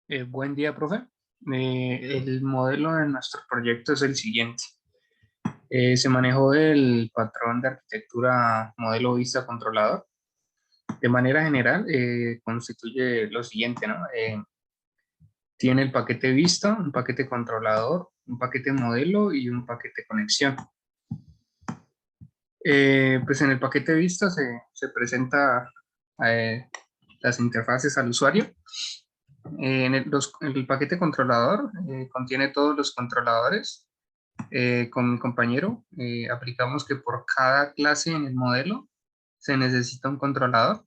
Buen día, profe. El modelo de nuestro proyecto es el siguiente. Se manejó el patrón de arquitectura modelo vista controlador. De manera general, constituye lo siguiente, ¿no? Tiene el paquete vista, un paquete controlador, un paquete modelo y un paquete conexión. Pues en el paquete vista se presenta eh, las interfaces al usuario. El paquete controlador contiene todos los controladores. Con mi compañero aplicamos que por cada clase en el modelo se necesita un controlador.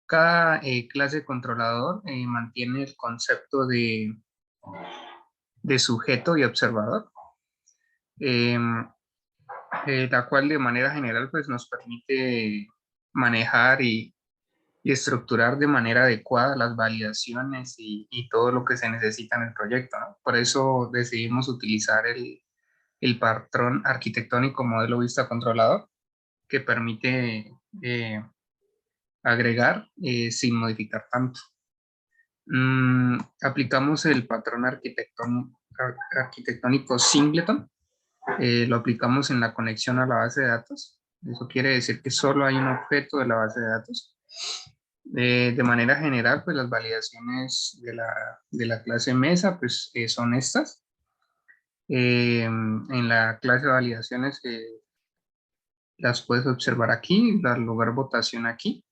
Cada clase controlador mantiene el concepto de sujeto y observador, eh, la cual de manera general pues, nos permite manejar y estructurar de manera adecuada las validaciones y todo lo que se necesita en el proyecto, ¿no? Por eso decidimos utilizar el patrón arquitectónico modelo vista controlador, que permite agregar sin modificar tanto. Aplicamos el patrón arquitectónico singleton. Lo aplicamos en la conexión a la base de datos. Eso quiere decir que solo hay un objeto de la base de datos. De manera general, pues las validaciones de la clase mesa pues, son estas. En la clase de validaciones las puedes observar aquí, dar lugar votación aquí.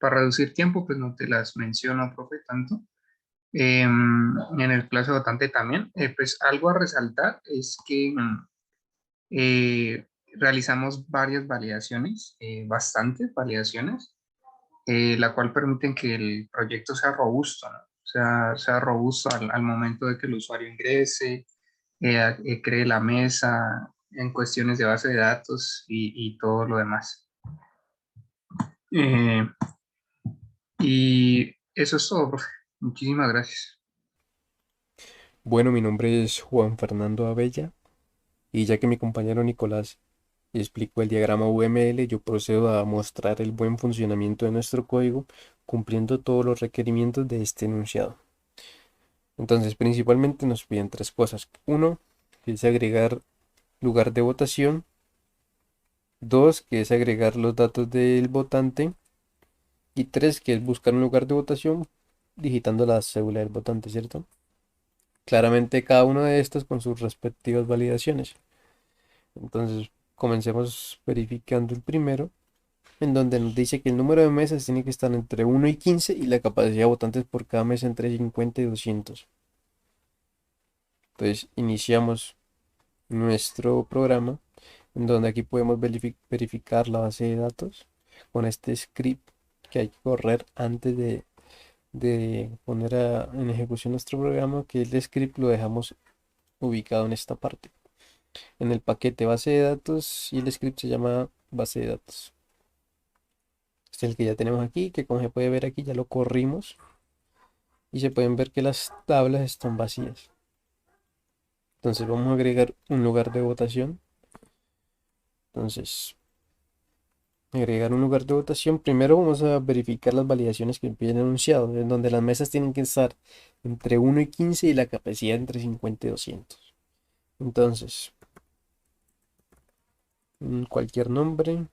Para reducir tiempo, pues no te las menciono, profe, tanto. En el clase votante también, pues algo a resaltar es que realizamos varias validaciones, bastantes validaciones, la cual permiten que el proyecto sea robusto, ¿no? Sea robusto al momento de que el usuario ingrese, cree la mesa en cuestiones de base de datos y todo lo demás. Eh, y eso es todo, profe. Muchísimas gracias. Bueno, mi nombre es Juan Fernando Abella y ya que mi compañero Nicolás explicó el diagrama UML, yo procedo a mostrar el buen funcionamiento de nuestro código cumpliendo todos los requerimientos de este enunciado. Entonces, principalmente nos piden tres cosas. Uno, que es agregar lugar de votación. Dos, que es agregar los datos del votante. Y tres, que es buscar un lugar de votación digitando la cédula del votante, ¿cierto? Claramente cada uno de estos con sus respectivas validaciones. Entonces, comencemos verificando el primero, en donde nos dice que el número de mesas tiene que estar entre 1 y 15 y la capacidad de votantes por cada mesa entre 50 y 200. Entonces, iniciamos nuestro programa, en donde aquí podemos verificar la base de datos con este script que hay que correr antes de poner en ejecución nuestro programa, que el script lo dejamos ubicado en esta parte, en el paquete base de datos, y el script se llama base de datos. Este es el que ya tenemos aquí, que como se puede ver aquí ya lo corrimos y se pueden ver que las tablas están vacías. Entonces vamos a agregar un lugar de votación. Entonces, agregar un lugar de votación. Primero vamos a verificar las validaciones que piden enunciado, en donde las mesas tienen que estar entre 1 y 15 y la capacidad entre 50 y 200. Entonces, cualquier nombre,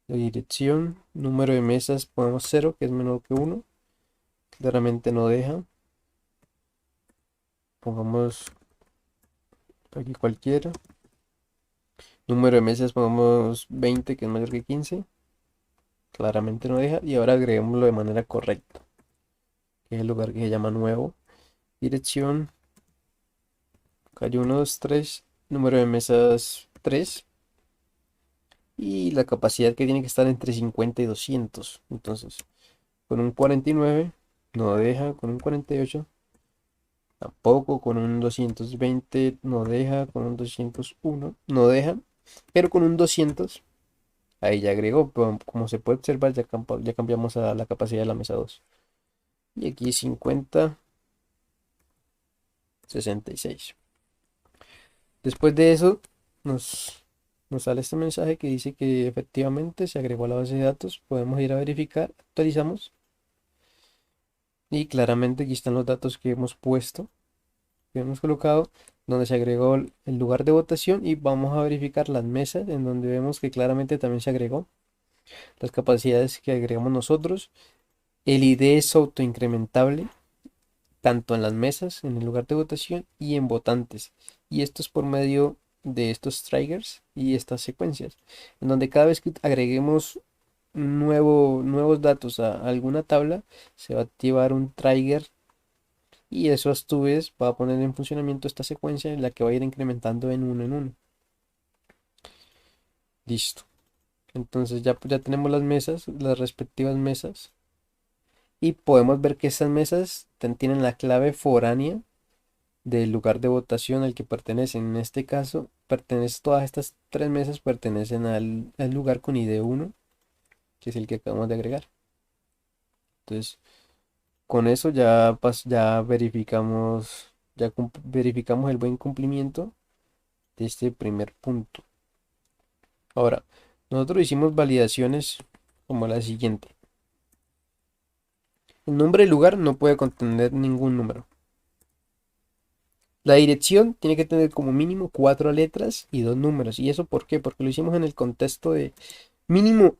de dirección, número de mesas, ponemos 0, que es menor que 1. Claramente no deja. Pongamos aquí cualquiera. Número de mesas, pongamos 20, que es mayor que 15. Claramente no deja. Y ahora agreguémoslo de manera correcta, que es el lugar que se llama nuevo. Dirección, calle 1, 2, 3. Número de mesas 3. Y la capacidad que tiene que estar entre 50 y 200. Entonces, con un 49 no deja. Con un 48 tampoco. Con un 220 no deja. Con un 201 no deja. Pero con un 200 ahí ya agregó. Pero como se puede observar, ya cambiamos a la capacidad de la mesa 2. Y aquí 50, 66. Después de eso, nos sale este mensaje que dice que efectivamente se agregó a la base de datos. Podemos ir a verificar, actualizamos Y claramente aquí están los datos que hemos puesto, que hemos colocado, donde se agregó el lugar de votación y vamos a verificar las mesas en donde vemos que claramente también se agregó las capacidades que agregamos nosotros. El ID es autoincrementable tanto en las mesas, en el lugar de votación y en votantes. Y esto es por medio de estos triggers y estas secuencias, en donde cada vez que agreguemos nuevos datos a alguna tabla, se va a activar un trigger y eso a su vez va a poner en funcionamiento esta secuencia en la que va a ir incrementando en uno en uno. Listo. Entonces ya tenemos las mesas, las respectivas mesas. Y podemos ver que estas mesas tienen la clave foránea del lugar de votación al que pertenecen. En este caso, todas estas tres mesas pertenecen al lugar con ID 1, que es el que acabamos de agregar. Entonces, con eso ya verificamos, verificamos el buen cumplimiento de este primer punto. Ahora, nosotros hicimos validaciones como la siguiente. El nombre del lugar no puede contener ningún número. La dirección tiene que tener como mínimo 4 letras y 2 números. ¿Y eso por qué? Porque lo hicimos en el contexto de mínimo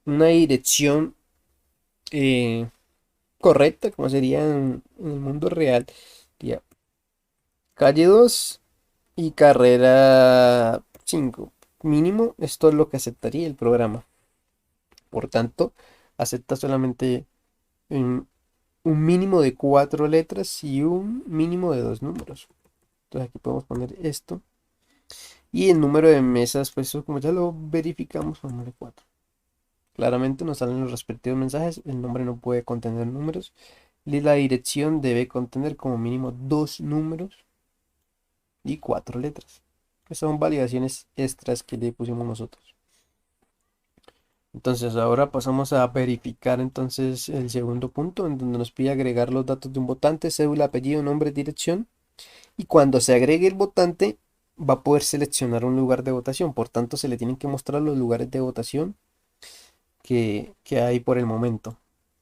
una dirección eh, correcta, como sería en el mundo real. Sería calle 2 y carrera 5. Mínimo, esto es lo que aceptaría el programa. Por tanto, acepta solamente un, un mínimo de 4 letras y un mínimo de 2 números. Entonces aquí podemos poner esto. Y el número de mesas, pues eso como ya lo verificamos, pongámosle 4. Claramente nos salen los respectivos mensajes. El nombre no puede contener números. Y la dirección debe contener como mínimo 2 números y 4 letras. Estas son validaciones extras que le pusimos nosotros. Entonces ahora pasamos a verificar entonces el segundo punto en donde nos pide agregar los datos de un votante, cédula, apellido, nombre, dirección. Y cuando se agregue el votante va a poder seleccionar un lugar de votación. Por tanto se le tienen que mostrar los lugares de votación que hay por el momento.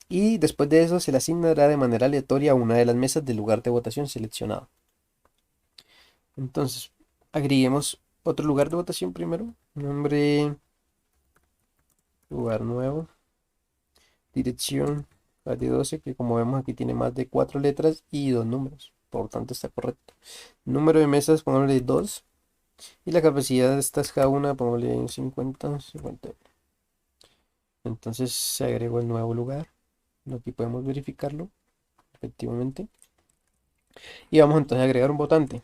Y después de eso se le asignará de manera aleatoria una de las mesas del lugar de votación seleccionado. Entonces, agreguemos otro lugar de votación primero. Nombre, lugar nuevo, dirección, calle 12, que como vemos aquí tiene más de 4 letras y 2 números. Por lo tanto está correcto. Número de mesas, pongámosle 2. Y la capacidad de estas cada una, pongámosle 50, 50. Entonces se agregó el nuevo lugar. Aquí podemos verificarlo, efectivamente. Y vamos entonces a agregar un votante.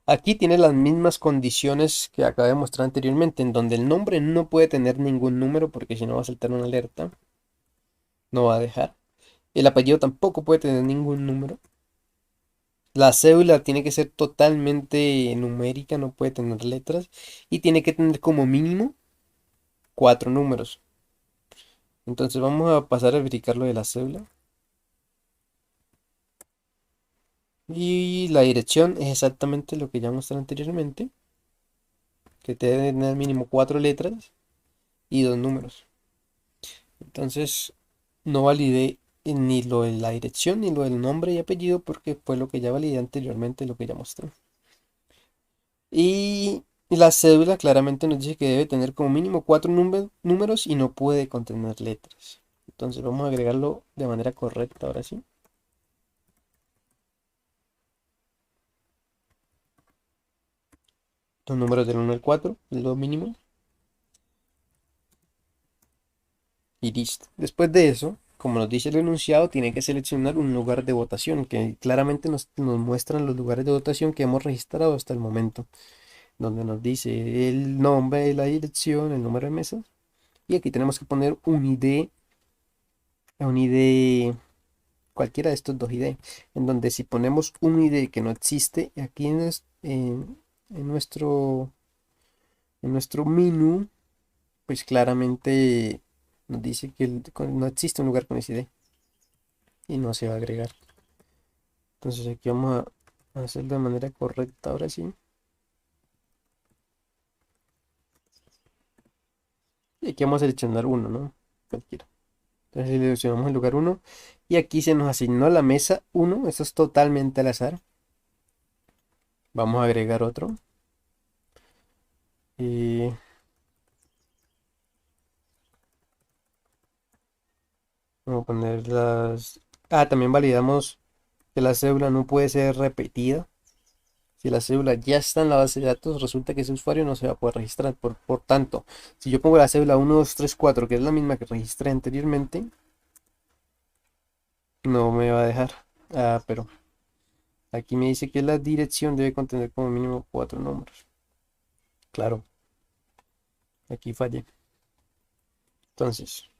Aquí tiene las mismas condiciones que acabé de mostrar anteriormente, en donde el nombre no puede tener ningún número porque si no va a saltar una alerta, no va a dejar. El apellido tampoco puede tener ningún número. La cédula tiene que ser totalmente numérica, no puede tener letras y tiene que tener como mínimo 4 números. Entonces vamos a pasar a verificar lo de la cédula. Y la dirección es exactamente lo que ya mostré anteriormente, que debe tener mínimo 4 letras y 2 números. Entonces no validé ni lo de la dirección ni lo del nombre y apellido porque fue lo que ya validé anteriormente, lo que ya mostré. Y la cédula claramente nos dice que debe tener como mínimo 4 números y no puede contener letras. Entonces vamos a agregarlo de manera correcta ahora sí. Los números del 1 al 4, lo mínimo. Y listo. Después de eso, como nos dice el enunciado, tiene que seleccionar un lugar de votación, que claramente nos muestran los lugares de votación que hemos registrado hasta el momento, donde nos dice el nombre, la dirección, el número de mesa. Y aquí tenemos que poner un ID, cualquiera de estos dos ID, en donde si ponemos un ID que no existe, aquí en nuestro menú, pues claramente nos dice que no existe un lugar con ese ID y no se va a agregar. Entonces aquí vamos a hacerlo de manera correcta ahora sí. Y aquí vamos a seleccionar uno, ¿no? Cualquiera. Entonces le seleccionamos el lugar uno y aquí se nos asignó la mesa uno. Esto es totalmente al azar. Vamos a agregar otro. Y vamos a poner las... Ah, también validamos que la cédula no puede ser repetida. Si la cédula ya está en la base de datos, resulta que ese usuario no se va a poder registrar. Por tanto, si yo pongo la cédula 1234, que es la misma que registré anteriormente, no me va a dejar. Ah, pero aquí me dice que la dirección debe contener como mínimo 4 números. Claro, aquí fallé. Entonces,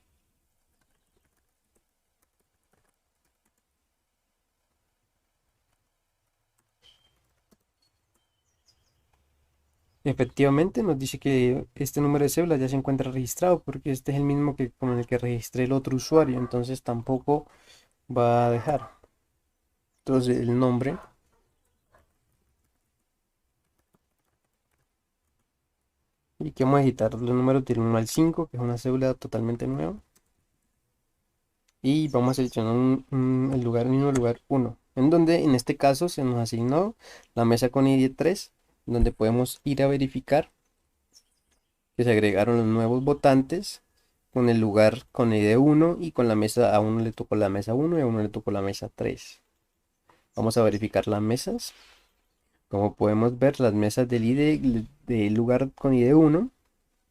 efectivamente nos dice que este número de cédula ya se encuentra registrado porque este es el mismo que con el que registré el otro usuario, entonces tampoco va a dejar. Entonces el nombre, y que vamos a editar los números del 1 al 5, que es una cédula totalmente nueva, y vamos a seleccionar el lugar, el mismo lugar uno, en donde en este caso se nos asignó la mesa con ID 3, donde podemos ir a verificar que se agregaron los nuevos votantes con el lugar con ID 1 y con la mesa, a uno le tocó la mesa uno y a uno le tocó la mesa 3. Vamos a verificar las mesas. Como podemos ver, las mesas del lugar con ID 1,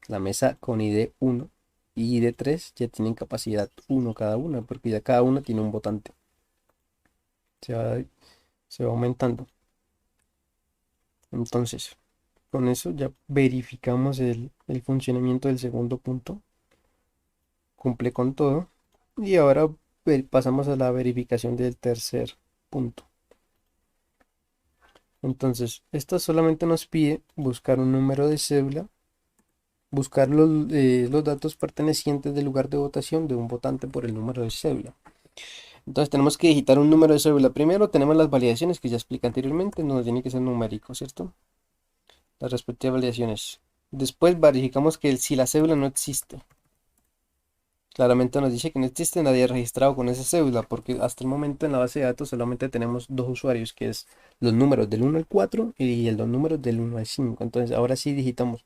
la mesa con ID 1 y ID 3 ya tienen capacidad 1 cada una, porque ya cada una tiene un votante. Se va, se va aumentando. Entonces, con eso ya verificamos el funcionamiento del segundo punto. Cumple con todo. Y ahora pasamos a la verificación del tercer punto. Entonces, esta solamente nos pide buscar un número de cédula, buscar los datos pertenecientes del lugar de votación de un votante por el número de cédula. Entonces tenemos que digitar un número de cédula. Primero tenemos las validaciones que ya expliqué anteriormente, no tiene que ser numérico, ¿cierto? Las respectivas validaciones. Después verificamos que si la cédula no existe. Claramente nos dice que no existe nadie registrado con esa cédula, porque hasta el momento en la base de datos solamente tenemos dos usuarios, que es los números del 1 al 4 y los números del 1 al 5. Entonces ahora sí digitamos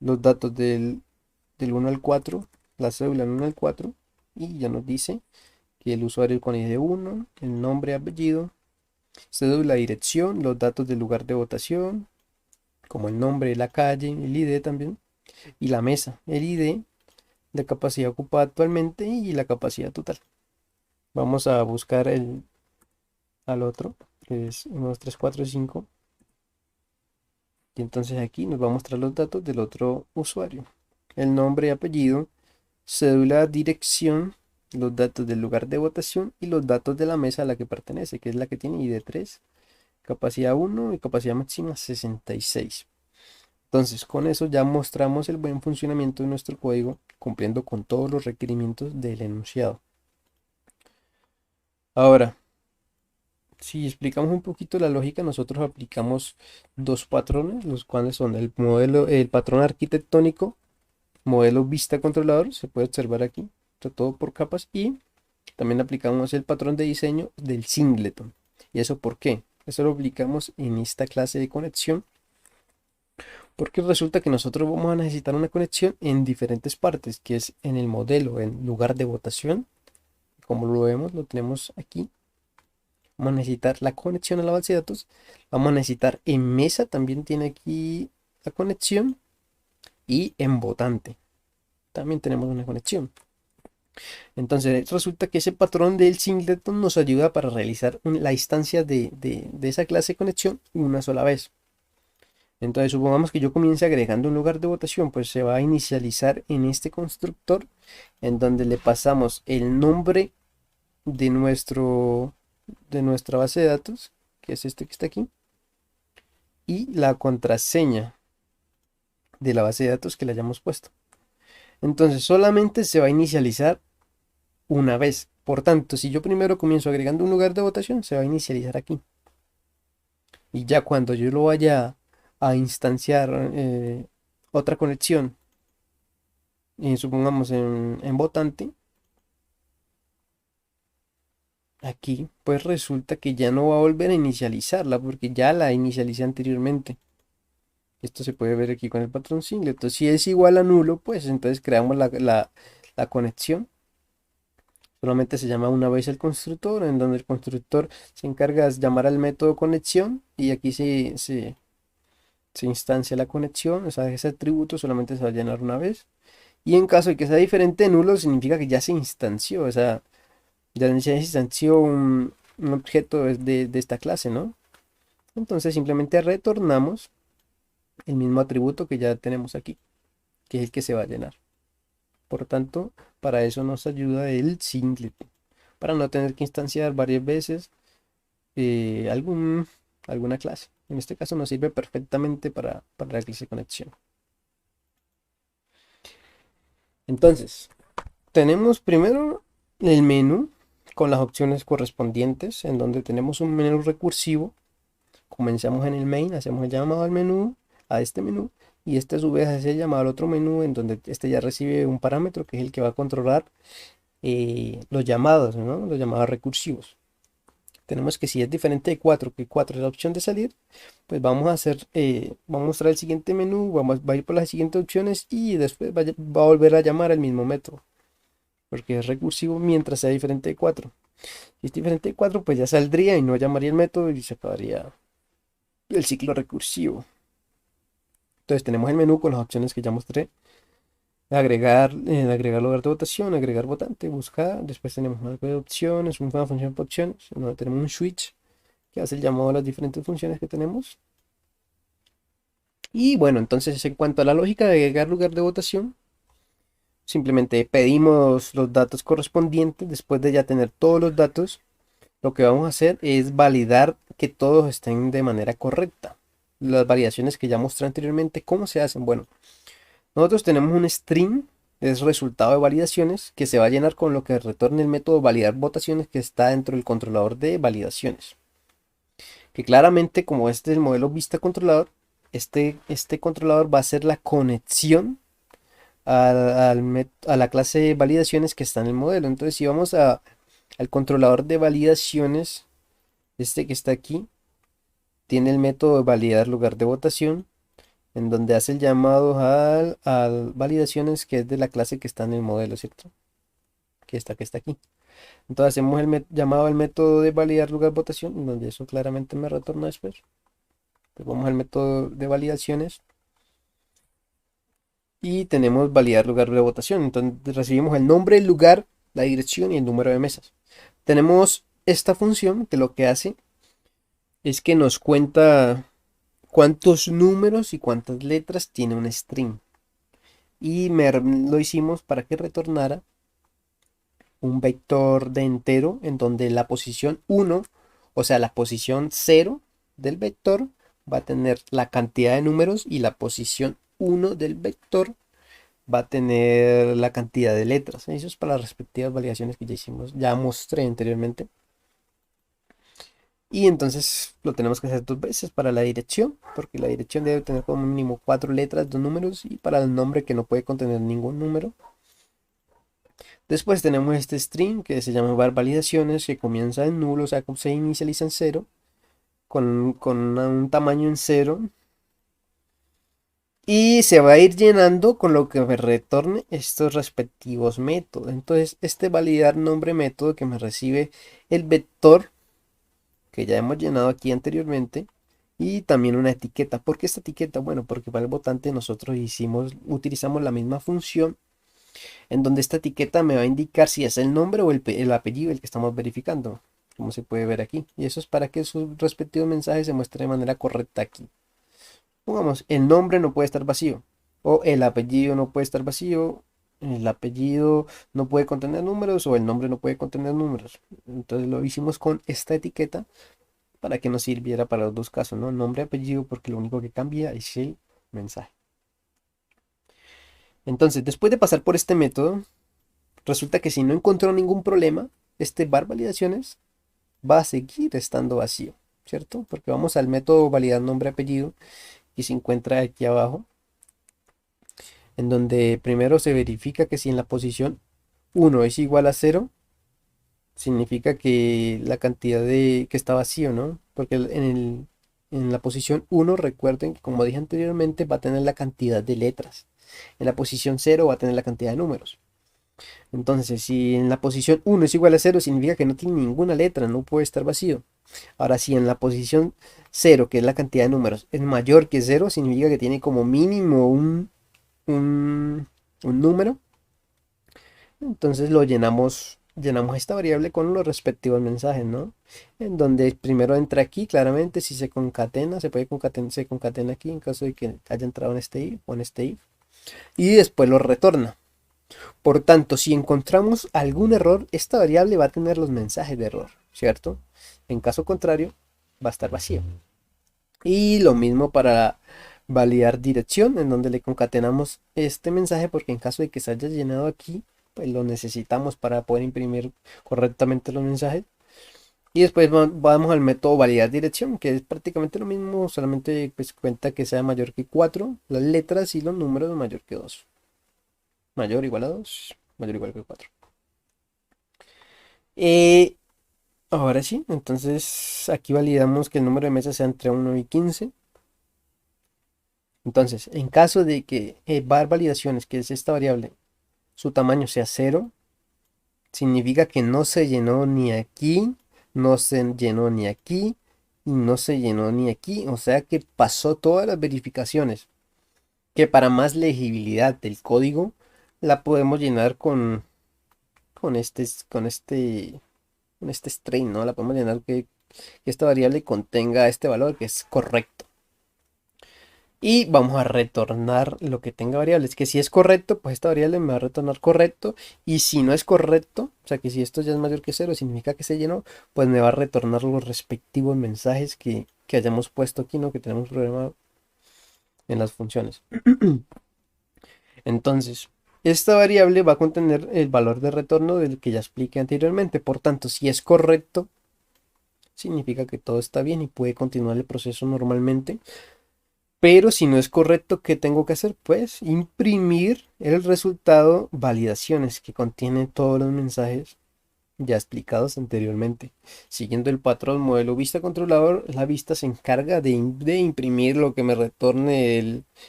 los datos del 1 al 4, la cédula del 1 al 4, y ya nos dice que el usuario con ID 1, el nombre, apellido, cédula, dirección, los datos del lugar de votación, como el nombre, la calle, el ID también, y la mesa, el ID, la capacidad ocupada actualmente y la capacidad total. Vamos a buscar al otro, que es 1, 2, 3, 4, 5. Y entonces aquí nos va a mostrar los datos del otro usuario. El nombre y apellido, cédula, dirección, los datos del lugar de votación y los datos de la mesa a la que pertenece, que es la que tiene ID 3, capacidad 1 y capacidad máxima 66. Entonces, con eso ya mostramos el buen funcionamiento de nuestro código, cumpliendo con todos los requerimientos del enunciado. Ahora, si explicamos un poquito la lógica, nosotros aplicamos dos patrones, los cuales son el modelo, el patrón arquitectónico, modelo vista controlador, se puede observar aquí, todo por capas, y también aplicamos el patrón de diseño del singleton. ¿Y eso por qué? Eso lo aplicamos en esta clase de conexión, porque resulta que nosotros vamos a necesitar una conexión en diferentes partes, que es en el modelo, en lugar de votación, como lo vemos, lo tenemos aquí. Vamos a necesitar la conexión a la base de datos. Vamos a necesitar en mesa, también tiene aquí la conexión. Y en votante también tenemos una conexión. Entonces resulta que ese patrón del singleton nos ayuda para realizar la instancia de esa clase de conexión una sola vez. Entonces supongamos que yo comience agregando un lugar de votación, pues se va a inicializar en este constructor en donde le pasamos el nombre de de nuestra base de datos, que es este que está aquí, y la contraseña de la base de datos que le hayamos puesto. Entonces solamente se va a inicializar una vez. Por tanto, si yo primero comienzo agregando un lugar de votación, se va a inicializar aquí. Y ya cuando yo lo vaya a instanciar otra conexión, y supongamos en votante, aquí pues resulta que ya no va a volver a inicializarla porque ya la inicialicé anteriormente. Esto se puede ver aquí con el patrón singlet. Entonces, si es igual a nulo, pues entonces creamos la conexión. Solamente se llama una vez el constructor, en donde el constructor se encarga de llamar al método conexión y aquí se instancia la conexión, o sea, ese atributo solamente se va a llenar una vez. Y en caso de que sea diferente de nulo, significa que ya se instanció, o sea, ya se instanció un objeto de esta clase, ¿no? Entonces simplemente retornamos el mismo atributo que ya tenemos aquí, que es el que se va a llenar. Por tanto, para eso nos ayuda el singlet, para no tener que instanciar varias veces eh, algún, alguna clase. En este caso nos sirve perfectamente para la clase de conexión. Entonces, tenemos primero el menú con las opciones correspondientes, en donde tenemos un menú recursivo. Comenzamos en el main, hacemos el llamado al menú, a este menú, y este a su vez hace el llamado al otro menú, en donde este ya recibe un parámetro que es el que va a controlar los llamados, ¿no? Los llamados recursivos. Tenemos que si es diferente de 4, que 4 es la opción de salir, pues vamos a hacer, vamos a mostrar el siguiente menú, va a ir por las siguientes opciones y después va a volver a llamar al mismo método, porque es recursivo mientras sea diferente de 4. Si es diferente de 4, pues ya saldría y no llamaría el método y se acabaría el ciclo recursivo. Entonces tenemos el menú con las opciones que ya mostré. Agregar lugar de votación, agregar votante, buscar. Después tenemos una de opciones, una función por opciones, donde tenemos un switch que hace el llamado a las diferentes funciones que tenemos. Y bueno, entonces en cuanto a la lógica de agregar lugar de votación, simplemente pedimos los datos correspondientes. Después de ya tener todos los datos, lo que vamos a hacer es validar que todos estén de manera correcta. Las validaciones que ya mostré anteriormente, ¿cómo se hacen? Bueno, nosotros tenemos un string, es resultado de validaciones, que se va a llenar con lo que retorne el método validar votaciones que está dentro del controlador de validaciones. Que claramente, como este es el modelo vista controlador, este controlador va a hacer la conexión a la clase de validaciones que está en el modelo. Entonces, si vamos al controlador de validaciones, este que está aquí, tiene el método de validar lugar de votación, en donde hace el llamado al validaciones que es de la clase que está en el modelo, ¿cierto? Que está aquí. Entonces hacemos llamado al método de validar lugar de votación, en donde eso claramente me retorna después. Pues vamos al método de validaciones y tenemos validar lugar de votación. Entonces recibimos el nombre, el lugar, la dirección y el número de mesas. Tenemos esta función que lo que hace es que nos cuenta cuántos números y cuántas letras tiene un string. Y lo hicimos para que retornara un vector de entero en donde la posición 1, o sea, la posición 0 del vector va a tener la cantidad de números y la posición 1 del vector va a tener la cantidad de letras. Eso es para las respectivas validaciones que ya hicimos, ya mostré anteriormente. Y entonces lo tenemos que hacer dos veces para la dirección, porque la dirección debe tener como mínimo 4 letras, 2 números, y para el nombre que no puede contener ningún número. Después tenemos este string que se llama var validaciones, que comienza en nulo, o sea, se inicializa en cero, con un tamaño en cero. Y se va a ir llenando con lo que me retorne estos respectivos métodos. Entonces, este validar nombre método que me recibe el vector que ya hemos llenado aquí anteriormente. Y también una etiqueta. ¿Por qué esta etiqueta? Bueno, porque para el votante nosotros utilizamos la misma función en donde esta etiqueta me va a indicar si es el nombre o el apellido el que estamos verificando, como se puede ver aquí. Y eso es para que sus respectivos mensajes se muestren de manera correcta aquí. Pongamos, el nombre no puede estar vacío, o el apellido no puede estar vacío, el apellido no puede contener números, o el nombre no puede contener números. Entonces lo hicimos con esta etiqueta para que nos sirviera para los dos casos, ¿no? Nombre, apellido, porque lo único que cambia es el mensaje. Entonces, después de pasar por este método, resulta que si no encontró ningún problema, este var validaciones va a seguir estando vacío, ¿cierto? Porque vamos al método validar nombre apellido y se encuentra aquí abajo, en donde primero se verifica que si en la posición 1 es igual a 0, significa que la cantidad de que está vacío, ¿no? Porque en la posición uno, recuerden que como dije anteriormente, va a tener la cantidad de letras. En la posición cero va a tener la cantidad de números. Entonces, si en la posición uno es igual a cero, significa que no tiene ninguna letra, no puede estar vacío. Ahora, si en la posición cero, que es la cantidad de números, es mayor que cero, significa que tiene como mínimo un, un número. Entonces llenamos esta variable con los respectivos mensajes, ¿no? En donde primero entra aquí, claramente, si se concatena, se concatena aquí en caso de que haya entrado en este if o en este if, y después lo retorna. Por tanto, si encontramos algún error, esta variable va a tener los mensajes de error, ¿cierto? En caso contrario, va a estar vacío. Y lo mismo para validar dirección, en donde le concatenamos este mensaje, porque en caso de que se haya llenado aquí, pues lo necesitamos para poder imprimir correctamente los mensajes. Y después vamos al método validar dirección, que es prácticamente lo mismo, solamente pues cuenta que sea mayor que 4 las letras y los números mayor que 2. Mayor o igual a 2, mayor o igual que 4. Eh, Ahora sí, entonces aquí validamos que el número de mesas sea entre 1 y 15. Entonces, en caso de que var validaciones, que es esta variable, su tamaño sea cero, significa que no se llenó ni aquí, no se llenó ni aquí y no se llenó ni aquí. O sea que pasó todas las verificaciones. Que para más legibilidad del código la podemos llenar con este, con este, con este string, ¿no? La podemos llenar que esta variable contenga este valor que es correcto. Y vamos a retornar lo que tenga variables, que si es correcto, pues esta variable me va a retornar correcto, y si no es correcto, o sea que si esto ya es mayor que cero, significa que se llenó, pues me va a retornar los respectivos mensajes que hayamos puesto aquí, ¿no? Que tenemos problema en las funciones. Entonces, esta variable va a contener el valor de retorno del que ya expliqué anteriormente. Por tanto, si es correcto, significa que todo está bien y puede continuar el proceso normalmente. Pero si no es correcto, ¿qué tengo que hacer? Pues imprimir el resultado validaciones que contiene todos los mensajes ya explicados anteriormente. Siguiendo el patrón modelo vista controlador, la vista se encarga de imprimir lo que me retorne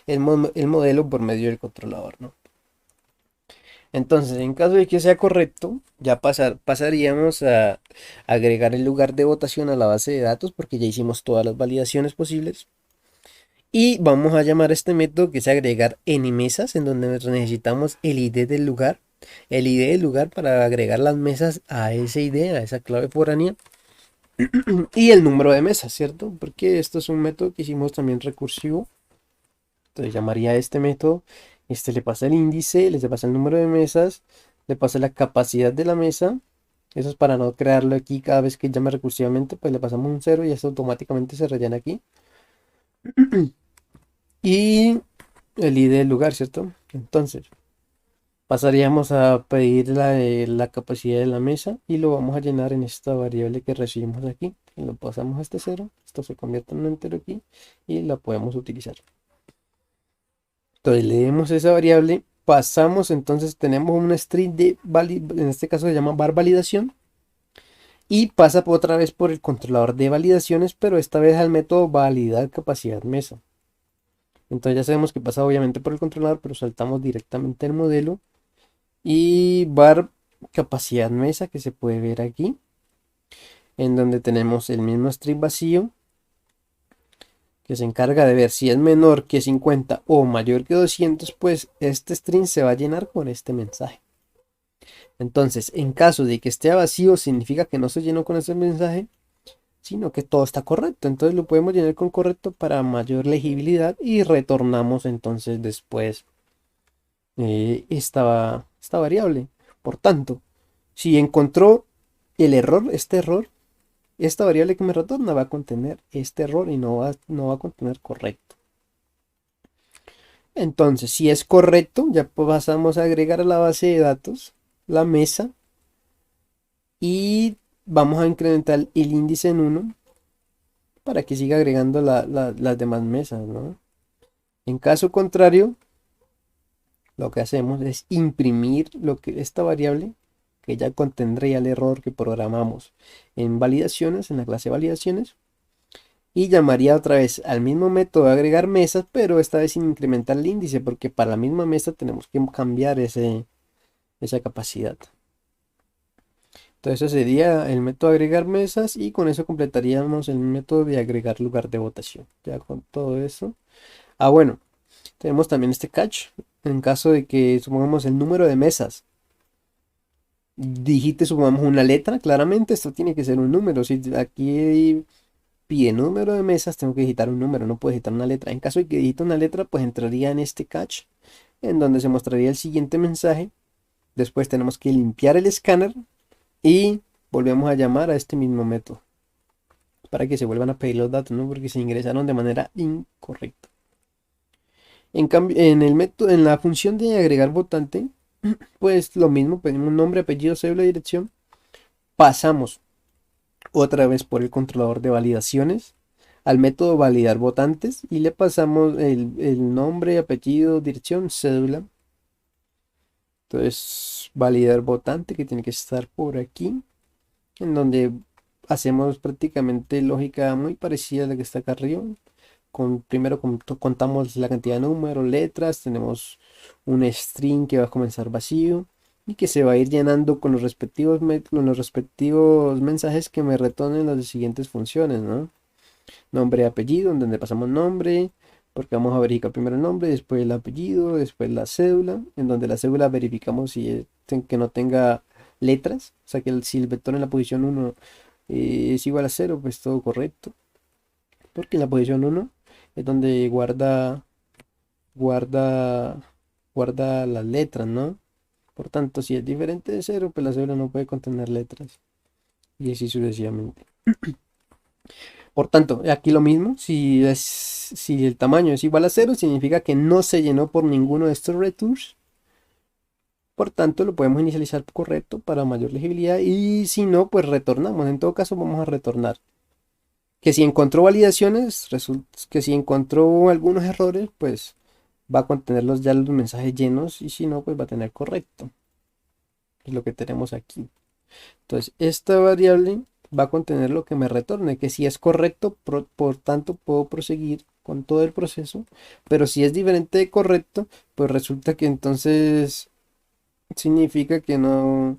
el modelo por medio del controlador, ¿no? Entonces, en caso de que sea correcto, ya pasaríamos a agregar el lugar de votación a la base de datos porque ya hicimos todas las validaciones posibles. Y vamos a llamar a este método que es agregar n mesas, en donde necesitamos el ID del lugar. El ID del lugar para agregar las mesas a ese ID, a esa clave foránea. Y el número de mesas, ¿cierto? Porque esto es un método que hicimos también recursivo. Entonces llamaría a este método. Este le pasa el índice, le pasa el número de mesas, le pasa la capacidad de la mesa. Eso es para no crearlo aquí cada vez que llame recursivamente, pues le pasamos un cero y esto automáticamente se rellena aquí. Y el ID del lugar, ¿cierto? Entonces, pasaríamos a pedir la capacidad de la mesa y lo vamos a llenar en esta variable que recibimos aquí. Y lo pasamos a este cero, esto se convierte en un entero aquí y la podemos utilizar. Entonces, leemos esa variable, pasamos, entonces tenemos un string en este caso se llama var validación y pasa otra vez por el controlador de validaciones, pero esta vez al método validar capacidad mesa. Entonces ya sabemos que pasa obviamente por el controlador, pero saltamos directamente al modelo y var capacidad mesa que se puede ver aquí, en donde tenemos el mismo string vacío que se encarga de ver si es menor que 50 o mayor que 200, pues este string se va a llenar con este mensaje. Entonces, en caso de que esté vacío, significa que no se llenó con ese mensaje, sino que todo está correcto. Entonces lo podemos llenar con correcto para mayor legibilidad y retornamos entonces después esta variable. Por tanto, si encontró el error, este error, esta variable que me retorna va a contener este error y no va a contener correcto. Entonces, si es correcto, ya pasamos a agregar a la base de datos la mesa y vamos a incrementar el índice en 1 para que siga agregando las demás mesas, ¿no? En caso contrario, lo que hacemos es imprimir esta variable que ya contendría el error que programamos en validaciones, en la clase validaciones, y llamaría otra vez al mismo método de agregar mesas, pero esta vez sin incrementar el índice, porque para la misma mesa tenemos que cambiar esa capacidad. Entonces ese sería el método de agregar mesas y con eso completaríamos el método de agregar lugar de votación. Ya con todo eso. Ah, bueno, tenemos también este catch. En caso de que supongamos el número de mesas, digite supongamos una letra, claramente esto tiene que ser un número. Si aquí pide número de mesas, tengo que digitar un número, no puedo digitar una letra. En caso de que digite una letra, pues entraría en este catch, en donde se mostraría el siguiente mensaje. Después tenemos que limpiar el escáner y volvemos a llamar a este mismo método para que se vuelvan a pedir los datos, ¿no? Porque se ingresaron de manera incorrecta. En cambio, en el método, en la función de agregar votante, pues lo mismo, pedimos nombre, apellido, cédula, dirección. Pasamos otra vez por el controlador de validaciones al método validar votantes y le pasamos el nombre, apellido, dirección, cédula. Entonces, validar votante que tiene que estar por aquí, en donde hacemos prácticamente lógica muy parecida a la que está acá arriba. Primero contamos la cantidad de números, letras, tenemos un string que va a comenzar vacío y que se va a ir llenando con con los respectivos mensajes que me retornen las siguientes funciones, ¿no? Nombre y apellido, en donde pasamos nombre, porque vamos a verificar primero el nombre, después el apellido, después la cédula, en donde la cédula verificamos que no tenga letras, o sea que si el vector en la posición 1 es igual a 0, pues todo correcto, porque en la posición 1 es donde guarda, guarda las letras, ¿no? Por tanto, si es diferente de 0, pues la cédula no puede contener letras, y así sucesivamente. Por tanto, aquí lo mismo, si el tamaño es igual a 0, significa que no se llenó por ninguno de estos returns. Por tanto, lo podemos inicializar correcto para mayor legibilidad y si no, pues retornamos. En todo caso, vamos a retornar. Que si encontró validaciones, resulta que si encontró algunos errores, pues va a contener ya los mensajes llenos y si no, pues va a tener correcto. Es lo que tenemos aquí. Entonces, esta variable va a contener lo que me retorne, que si es correcto, por tanto puedo proseguir con todo el proceso, pero si es diferente de correcto, pues resulta que entonces significa que no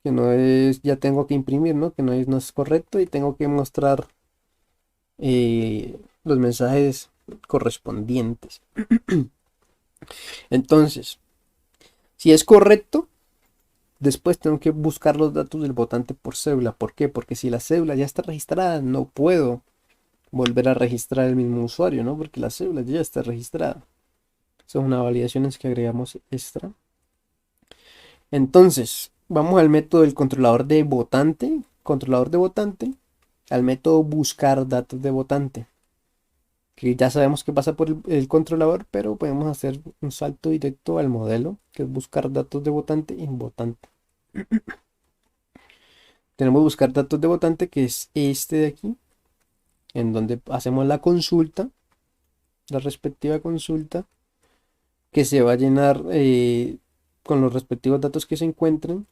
es, ya tengo que imprimir, ¿no? Que no es correcto y tengo que mostrar los mensajes correspondientes. Entonces, si es correcto, después tengo que buscar los datos del votante por cédula. ¿Por qué? Porque si la cédula ya está registrada, no puedo volver a registrar el mismo usuario, ¿no? Porque la cédula ya está registrada. Son unas validaciones que agregamos extra. Entonces, vamos al método del controlador de votante. Controlador de votante. Al método buscar datos de votante. Que ya sabemos que pasa por el controlador, pero podemos hacer un salto directo al modelo, que es buscar datos de votante en votante. Tenemos buscar datos de votante, que es este de aquí, en donde hacemos la consulta, la respectiva consulta, que se va a llenar con los respectivos datos que se encuentren.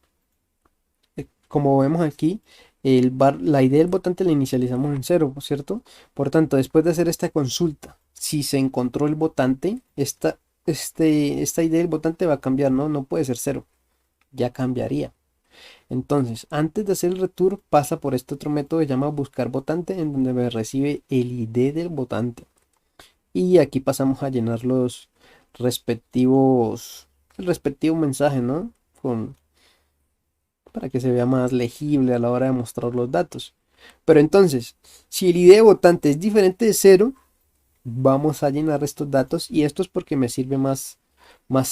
Como vemos aquí, la ID del votante la inicializamos en 0, ¿cierto? Por tanto, después de hacer esta consulta, si se encontró el votante, esta ID del votante va a cambiar, ¿no? No puede ser 0, ya cambiaría. Entonces, antes de hacer el return, pasa por este otro método que se llama buscar votante, en donde me recibe el ID del votante. Y aquí pasamos a llenar el respectivo mensaje, ¿no? Para que se vea más legible a la hora de mostrar los datos. Pero entonces, si el ID de votante es diferente de 0, vamos a llenar estos datos y esto es porque me sirve más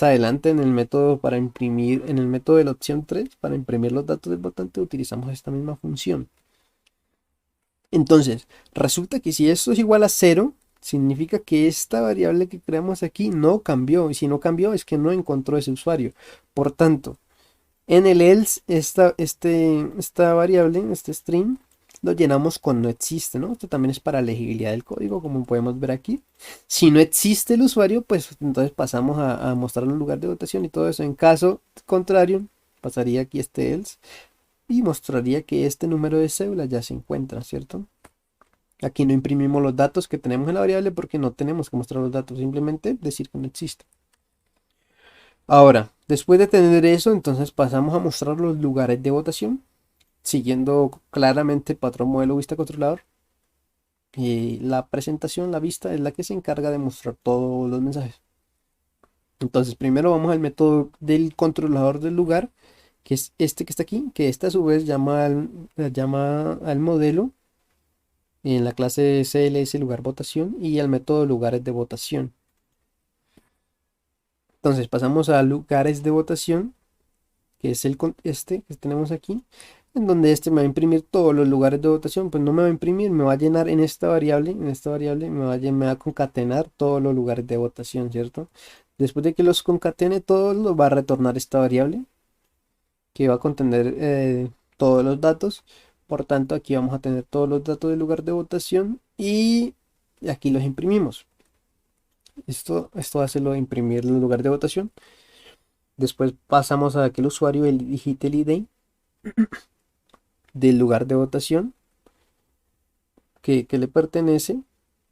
adelante en el método para imprimir, en el método de la opción 3, para imprimir los datos del votante utilizamos esta misma función. Entonces, resulta que si esto es igual a 0, significa que esta variable que creamos aquí no cambió. Y si no cambió es que no encontró ese usuario. Por tanto, en el else, esta variable, este string, lo llenamos con no existe, ¿no? Esto también es para legibilidad del código, como podemos ver aquí. Si no existe el usuario, pues entonces pasamos a mostrar un lugar de votación y todo eso. En caso contrario, pasaría aquí este else y mostraría que este número de cédula ya se encuentra, ¿cierto? Aquí no imprimimos los datos que tenemos en la variable porque no tenemos que mostrar los datos, simplemente decir que no existe. Ahora, después de tener eso, entonces pasamos a mostrar los lugares de votación, siguiendo claramente el patrón modelo vista controlador. Y la presentación, la vista, es la que se encarga de mostrar todos los mensajes. Entonces, primero vamos al método del controlador del lugar, que es este que está aquí, que este a su vez llama al modelo en la clase CLS lugar votación y al método lugares de votación. Entonces pasamos a lugares de votación, que es este que tenemos aquí, en donde este me va a imprimir todos los lugares de votación. Pues no me va a imprimir, me va a llenar en esta variable me va a concatenar todos los lugares de votación, ¿cierto? Después de que los concatene todos, los va a retornar esta variable que va a contener todos los datos. Por tanto, aquí vamos a tener todos los datos del lugar de votación y aquí los imprimimos. Esto hace lo de imprimir el lugar de votación. Después pasamos a que el usuario digite el ID del lugar de votación que le pertenece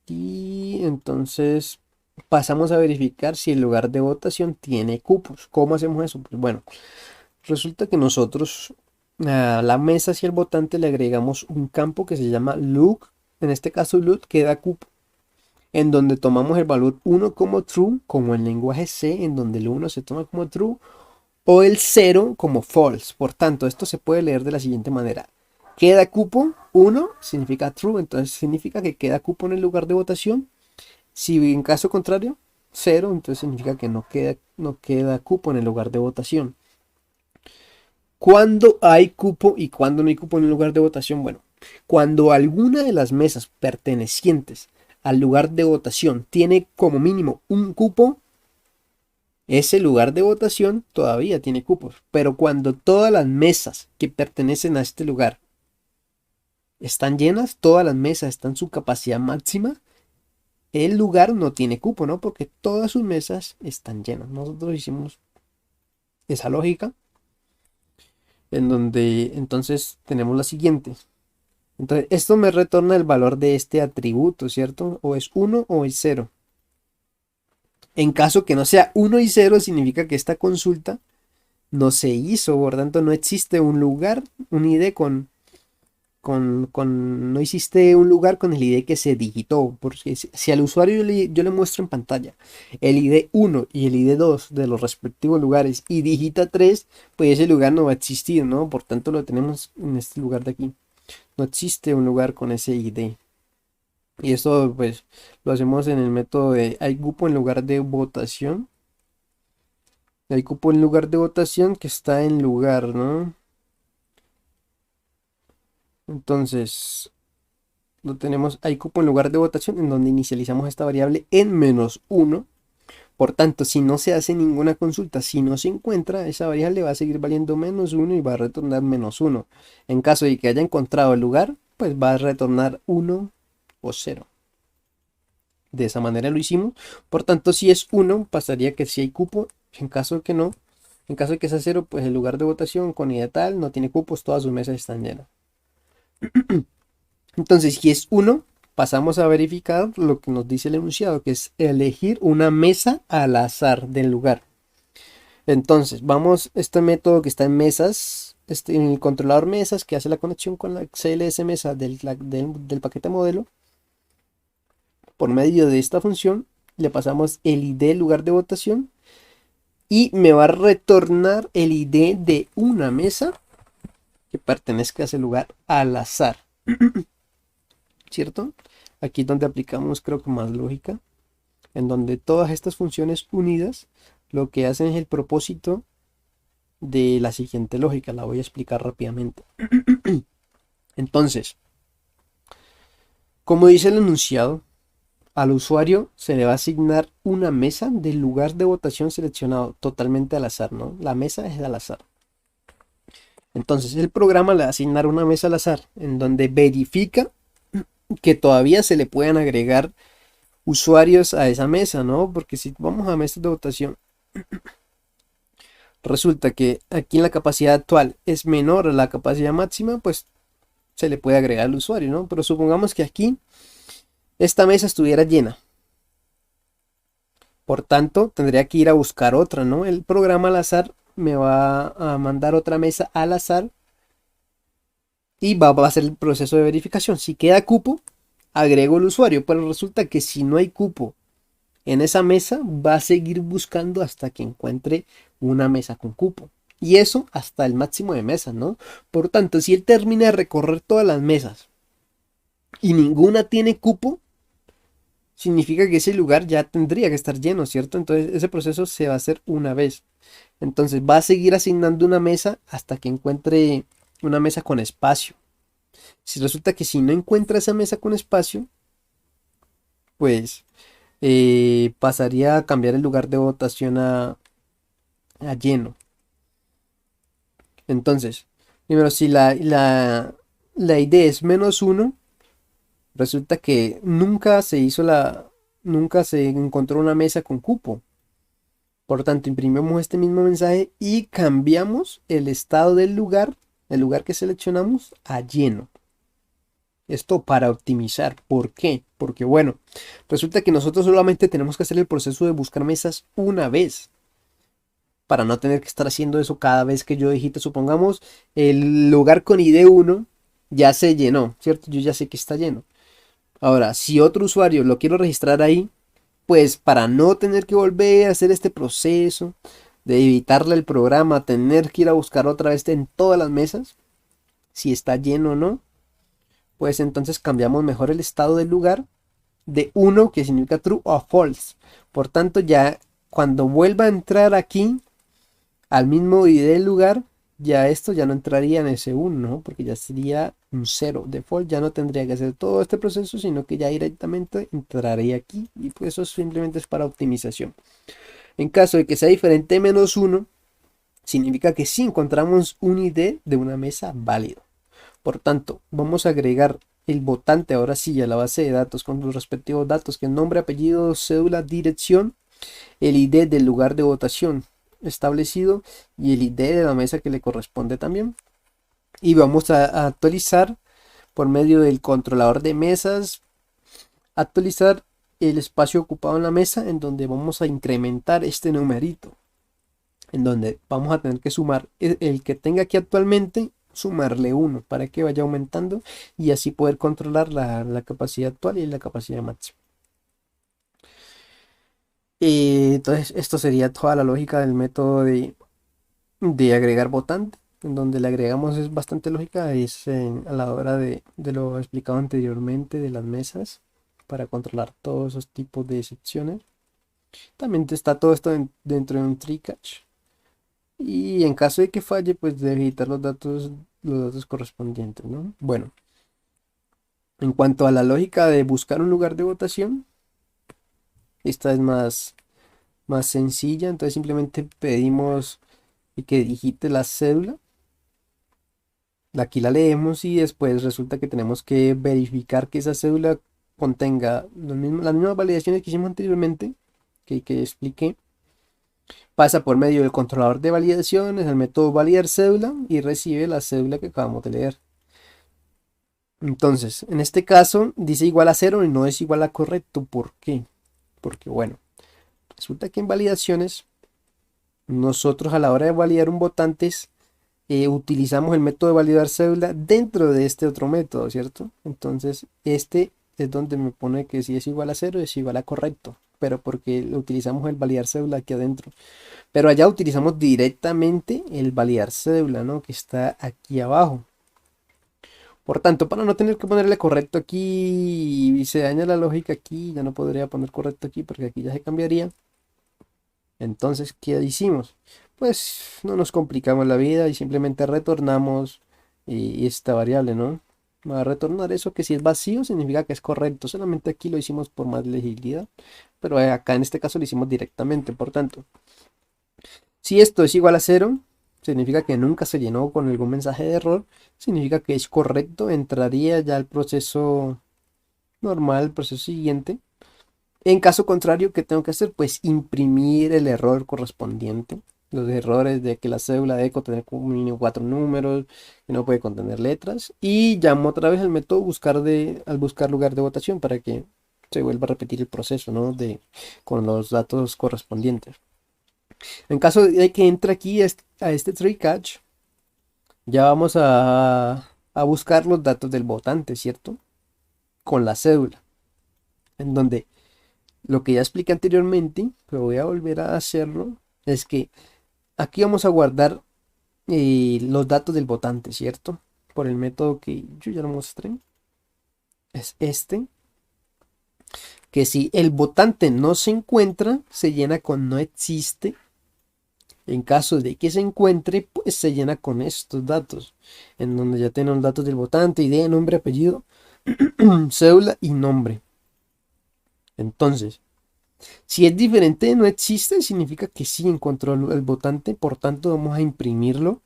y entonces pasamos a verificar si el lugar de votación tiene cupos. ¿Cómo hacemos eso? Pues bueno, resulta que nosotros a la mesa si el votante le agregamos un campo que se llama look. En este caso look queda cupo, en donde tomamos el valor 1 como true, como en lenguaje C, en donde el 1 se toma como true, o el 0 como false. Por tanto, esto se puede leer de la siguiente manera. Queda cupo, 1 significa true, entonces significa que queda cupo en el lugar de votación. Si en caso contrario, 0, entonces significa que no queda cupo en el lugar de votación. ¿Cuándo hay cupo y cuándo no hay cupo en el lugar de votación? Bueno, cuando alguna de las mesas pertenecientes al lugar de votación tiene como mínimo un cupo, ese lugar de votación todavía tiene cupos. Pero cuando todas las mesas que pertenecen a este lugar están llenas, todas las mesas están en su capacidad máxima, el lugar no tiene cupo, ¿no? Porque todas sus mesas están llenas. Nosotros hicimos esa lógica en donde entonces tenemos la siguiente. Entonces, esto me retorna el valor de este atributo, ¿cierto? O es 1 o es 0. En caso que no sea 1 y 0, significa que esta consulta no se hizo, por tanto no existe un lugar, un ID no existe un lugar con el ID que se digitó, porque si al usuario yo le muestro en pantalla el ID 1 y el ID 2 de los respectivos lugares y digita 3, pues ese lugar no va a existir, ¿no? Por tanto lo tenemos en este lugar de aquí. No existe un lugar con ese ID. Y esto pues lo hacemos en el método de hay cupo en lugar de votación. Hay cupo en lugar de votación que está en lugar, ¿no? Entonces, lo tenemos, hay cupo en lugar de votación en donde inicializamos esta variable en -1. Por tanto, si no se hace ninguna consulta, si no se encuentra, esa variable va a seguir valiendo -1 y va a retornar -1. En caso de que haya encontrado el lugar, pues va a retornar 1 o 0. De esa manera lo hicimos. Por tanto, si es 1, pasaría que si hay cupo. En caso de que no, en caso de que sea 0, pues el lugar de votación con ID tal no tiene cupos, todas sus mesas están llenas. Entonces, si es 1, pasamos a verificar lo que nos dice el enunciado, que es elegir una mesa al azar del lugar. Entonces, vamos, este método que está en mesas, en el controlador mesas que hace la conexión con la CLS mesa del paquete modelo. Por medio de esta función, le pasamos el ID lugar de votación y me va a retornar el ID de una mesa que pertenezca a ese lugar al azar. ¿Cierto? Aquí es donde aplicamos creo que más lógica, en donde todas estas funciones unidas lo que hacen es el propósito de la siguiente lógica. La voy a explicar rápidamente. Entonces, como dice el enunciado, al usuario se le va a asignar una mesa del lugar de votación seleccionado totalmente al azar, ¿no? La mesa es al azar. Entonces el programa le va a asignar una mesa al azar en donde verifica que todavía se le puedan agregar usuarios a esa mesa, ¿no? Porque si vamos a mesas de votación, resulta que aquí en la capacidad actual es menor a la capacidad máxima, pues se le puede agregar al usuario, ¿no? Pero supongamos que aquí esta mesa estuviera llena. Por tanto, tendría que ir a buscar otra, ¿no? El programa al azar me va a mandar otra mesa al azar y va a hacer el proceso de verificación. Si queda cupo, agrego el usuario, pero resulta que si no hay cupo en esa mesa, va a seguir buscando hasta que encuentre una mesa con cupo. Y eso hasta el máximo de mesas, ¿no? Por tanto, si él termina de recorrer todas las mesas y ninguna tiene cupo, significa que ese lugar ya tendría que estar lleno, ¿cierto? Entonces ese proceso se va a hacer una vez. Entonces va a seguir asignando una mesa hasta que encuentre una mesa con espacio. Si resulta que si no encuentra esa mesa con espacio, pues pasaría a cambiar el lugar de votación a lleno. Entonces, primero, si la ID es -1, resulta que nunca se encontró una mesa con cupo. Por tanto, imprimimos este mismo mensaje y cambiamos el estado del lugar, el lugar que seleccionamos, a lleno. Esto para optimizar. ¿Por qué? Porque bueno, resulta que nosotros solamente tenemos que hacer el proceso de buscar mesas una vez, para no tener que estar haciendo eso cada vez que yo digite. Supongamos el lugar con ID 1 ya se llenó, ¿cierto? Yo ya sé que está lleno. Ahora, si otro usuario lo quiero registrar ahí, pues para no tener que volver a hacer este proceso de evitarle el programa, tener que ir a buscar otra vez en todas las mesas, si está lleno o no, pues entonces cambiamos mejor el estado del lugar de 1, que significa true, a false. Por tanto, ya cuando vuelva a entrar aquí al mismo ID del lugar, ya esto ya no entraría en ese 1, ¿no? Porque ya sería un 0. Default ya no tendría que hacer todo este proceso, sino que ya directamente entraría aquí. Y pues eso simplemente es para optimización. En caso de que sea diferente de -1, significa que sí encontramos un ID de una mesa válido. Por tanto, vamos a agregar el votante ahora sí a la base de datos con los respectivos datos, que es nombre, apellido, cédula, dirección, el ID del lugar de votación establecido y el ID de la mesa que le corresponde también. Y vamos a actualizar por medio del controlador de mesas, actualizar el espacio ocupado en la mesa, en donde vamos a incrementar este numerito, en donde vamos a tener que sumar el que tenga aquí actualmente, sumarle 1 para que vaya aumentando y así poder controlar la capacidad actual y la capacidad máxima. Entonces, esto sería toda la lógica del método de agregar votante. En donde le agregamos es bastante lógica, es a la hora de lo explicado anteriormente de las mesas para controlar todos esos tipos de excepciones. También está todo esto dentro de un tree catch. Y en caso de que falle, pues debe editar los datos correspondientes, ¿no? Bueno, en cuanto a la lógica de buscar un lugar de votación, esta es más sencilla. Entonces simplemente pedimos que digite la cédula. Aquí la leemos y después resulta que tenemos que verificar que esa cédula contenga las mismas validaciones que hicimos anteriormente, que expliqué. Pasa por medio del controlador de validaciones, el método validar cédula y recibe la cédula que acabamos de leer. Entonces, en este caso dice igual a 0 y no es igual a correcto. ¿Por qué? Porque bueno, resulta que en validaciones nosotros a la hora de validar un votante utilizamos el método de validar cédula dentro de este otro método, ¿cierto? Entonces, este es donde me pone que si es igual a 0 es igual a correcto, pero porque utilizamos el validar cédula aquí adentro. Pero allá utilizamos directamente el validar cédula, ¿no? Que está aquí abajo. Por tanto, para no tener que ponerle correcto aquí y se daña la lógica aquí, ya no podría poner correcto aquí porque aquí ya se cambiaría. Entonces, ¿qué hicimos? Pues no nos complicamos la vida y simplemente retornamos esta variable, ¿no? Va a retornar eso que si es vacío significa que es correcto. Solamente aquí lo hicimos por más legibilidad, pero acá en este caso lo hicimos directamente. Por tanto, si esto es igual a 0, significa que nunca se llenó con algún mensaje de error. Significa que es correcto. Entraría ya el proceso normal, el proceso siguiente. En caso contrario, ¿qué tengo que hacer? Pues imprimir el error correspondiente. los errores de que la cédula debe contener como mínimo 4 números, que no puede contener letras. Y llamo otra vez al método al buscar lugar de votación para que se vuelva a repetir el proceso, ¿no? Con los datos correspondientes. En caso de que entre aquí a este try catch, ya vamos a buscar los datos del votante, ¿cierto? Con la cédula. En donde lo que ya expliqué anteriormente, pero voy a volver a hacerlo, es que aquí vamos a guardar los datos del votante, ¿cierto? Por el método que yo ya lo mostré. Es este, que si el votante no se encuentra, se llena con no existe. En caso de que se encuentre, pues se llena con estos datos, en donde ya tenemos datos del votante, ID, nombre, apellido, cédula y nombre. Entonces, si es diferente de no existe, significa que sí encontró el votante, por tanto vamos a imprimirlo.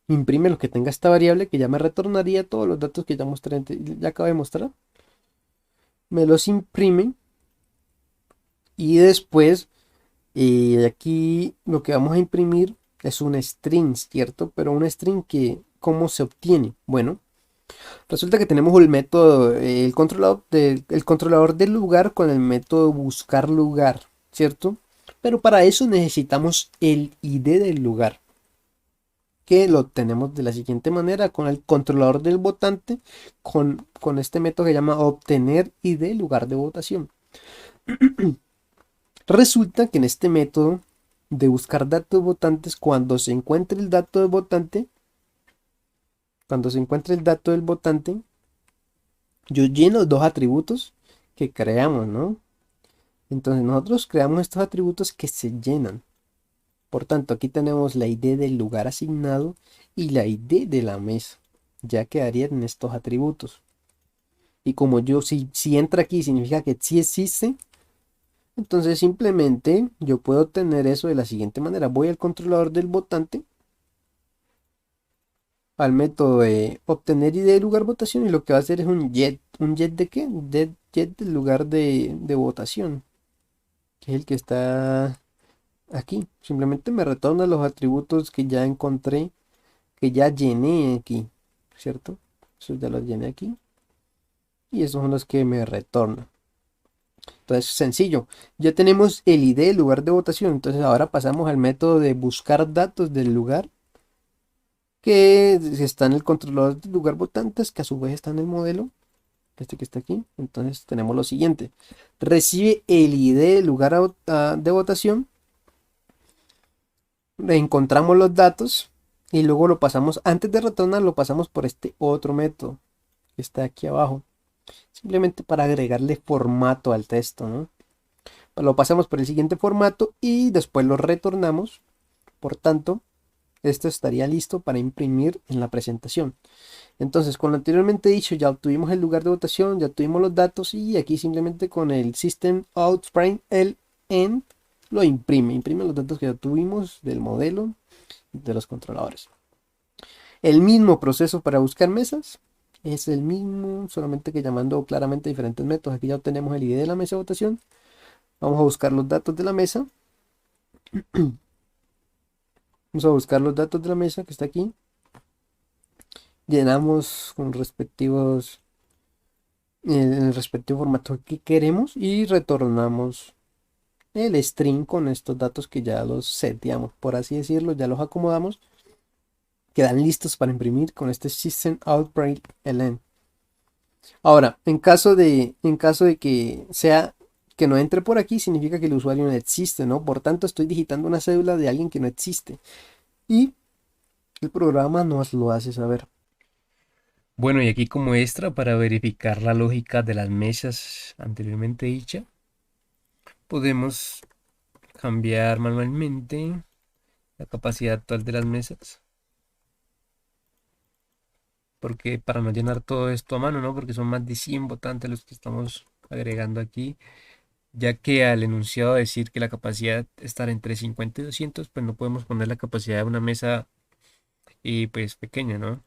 Imprime lo que tenga esta variable que ya me retornaría todos los datos que ya mostré, ya acabo de mostrar. Me los imprime y después aquí lo que vamos a imprimir es un string, ¿cierto? Pero un string que, ¿cómo se obtiene? Bueno, resulta que tenemos el método, el controlador del lugar con el método buscar lugar, ¿cierto? Pero para eso necesitamos el ID del lugar, que lo tenemos de la siguiente manera, con el controlador del votante, con este método que se llama obtener ID lugar de votación. Resulta que en este método de buscar datos votantes, cuando se encuentre el dato del votante, yo lleno dos atributos que creamos, ¿no? Entonces nosotros creamos estos atributos que se llenan. Por tanto, aquí tenemos la ID del lugar asignado y la ID de la mesa. Ya quedarían en estos atributos. Y como si entra aquí significa que sí existe, entonces simplemente yo puedo obtener eso de la siguiente manera. Voy al controlador del votante, al método de obtener ID de lugar votación y lo que va a hacer es un get. ¿Un get de qué? Get del lugar de votación, que es el que está aquí. Simplemente me retorna los atributos que ya encontré, que ya llené aquí, ¿cierto? Eso ya los llené aquí y esos son los que me retornan. Entonces, sencillo, ya tenemos el ID del lugar de votación. Entonces ahora pasamos al método de buscar datos del lugar que está en el controlador del lugar votantes, que a su vez está en el modelo, este que está aquí. Entonces tenemos lo siguiente: recibe el ID del lugar de votación, encontramos los datos y luego lo pasamos, antes de retornar, lo pasamos por este otro método que está aquí abajo, simplemente para agregarle formato al texto, ¿no? Lo pasamos por el siguiente formato y después lo retornamos. Por tanto, esto estaría listo para imprimir en la presentación. Entonces, con lo anteriormente dicho, ya obtuvimos el lugar de votación, ya tuvimos los datos y aquí simplemente con el system out print end lo imprime los datos que ya tuvimos del modelo de los controladores. El mismo proceso para buscar mesas es el mismo, solamente que llamando claramente diferentes métodos. Aquí ya obtenemos el ID de la mesa de votación. Vamos a buscar los datos de la mesa. Vamos a buscar los datos de la mesa que está aquí. Llenamos con respectivos en el respectivo formato que queremos y retornamos el string con estos datos que ya los seteamos, por así decirlo, ya los acomodamos, quedan listos para imprimir con este system out print ln. Ahora, en caso de que sea que no entre por aquí, significa que el usuario no existe, ¿no? Por tanto, estoy digitando una cédula de alguien que no existe y el programa nos lo hace saber. Bueno, y aquí como extra para verificar la lógica de las mesas anteriormente dicha, podemos cambiar manualmente la capacidad actual de las mesas, porque para no llenar todo esto a mano, ¿no? Porque son más de 100 votantes los que estamos agregando aquí, ya que al enunciado decir que la capacidad estará entre 50 y 200, pues no podemos poner la capacidad de una mesa y pues pequeña, ¿no?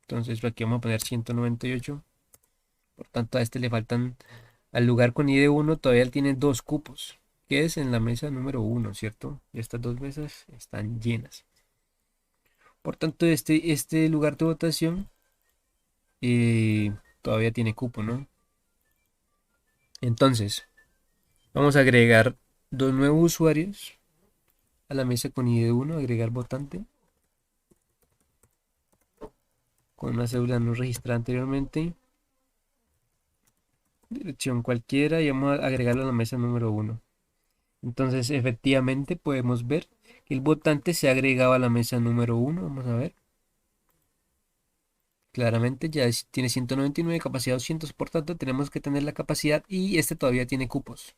Entonces aquí vamos a poner 198. Por tanto, a este le faltan, al lugar con ID 1 todavía tiene dos cupos, que es en la mesa número 1, ¿cierto? Y estas dos mesas están llenas. Por tanto, este lugar de votación todavía tiene cupo, ¿no? Entonces, vamos a agregar dos nuevos usuarios a la mesa con ID 1, agregar votante, con una cédula no registrada anteriormente, dirección cualquiera, y vamos a agregarlo a la mesa número 1. Entonces, efectivamente, podemos ver que el votante se ha agregado a la mesa número 1. Vamos a ver. Claramente ya tiene 199, capacidad 200, por tanto tenemos que tener la capacidad y este todavía tiene cupos.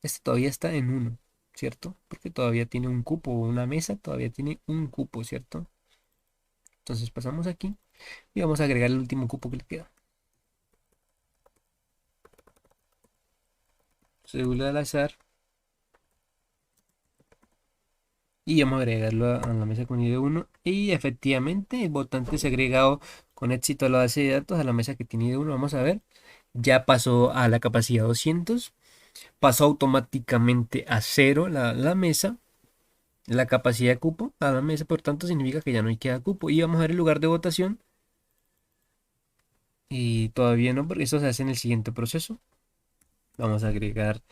Este todavía está en 1, ¿cierto? Porque todavía tiene un cupo, una mesa todavía tiene un cupo, ¿cierto? Entonces pasamos aquí y vamos a agregar el último cupo que le queda. Cédula al azar. Y vamos a agregarlo a la mesa con ID 1. Y efectivamente el votante se ha agregado con éxito a la base de datos, a la mesa que tiene ID 1. Vamos a ver. Ya pasó a la capacidad 200. Pasó automáticamente a 0 la mesa. La capacidad de cupo a la mesa, por tanto significa que ya no hay queda cupo. Y vamos a ver el lugar de votación. Y todavía no, porque eso se hace en el siguiente proceso. Vamos a agregar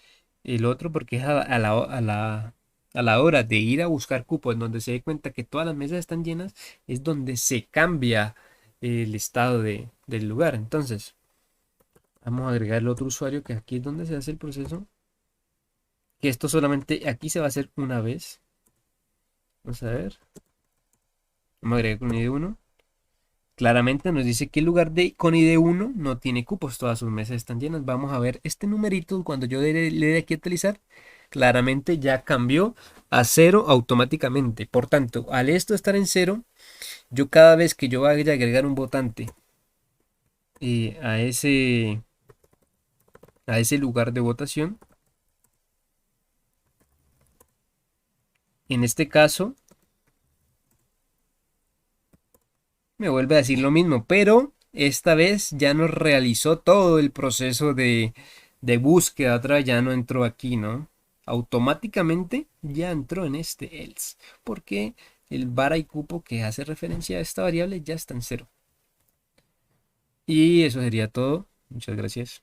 el otro porque es a la hora de ir a buscar cupo, en donde se dé cuenta que todas las mesas están llenas, es donde se cambia el estado del lugar. Entonces, vamos a agregar el otro usuario, que aquí es donde se hace el proceso. Que esto solamente aquí se va a hacer una vez. Vamos a ver. Vamos a agregar con ID 1. Claramente nos dice que el lugar con ID 1 no tiene cupos, todas sus mesas están llenas. Vamos a ver este numerito cuando yo le dé aquí a actualizar. Claramente ya cambió a 0 automáticamente. Por tanto, al esto estar en 0, yo cada vez que yo vaya a agregar un votante a ese lugar de votación, en este caso me vuelve a decir lo mismo, pero esta vez ya nos realizó todo el proceso de búsqueda, otra ya no entró aquí, ¿no? Automáticamente ya entró en este else, porque el vara y cupo que hace referencia a esta variable ya está en 0. Y eso sería todo. Muchas gracias.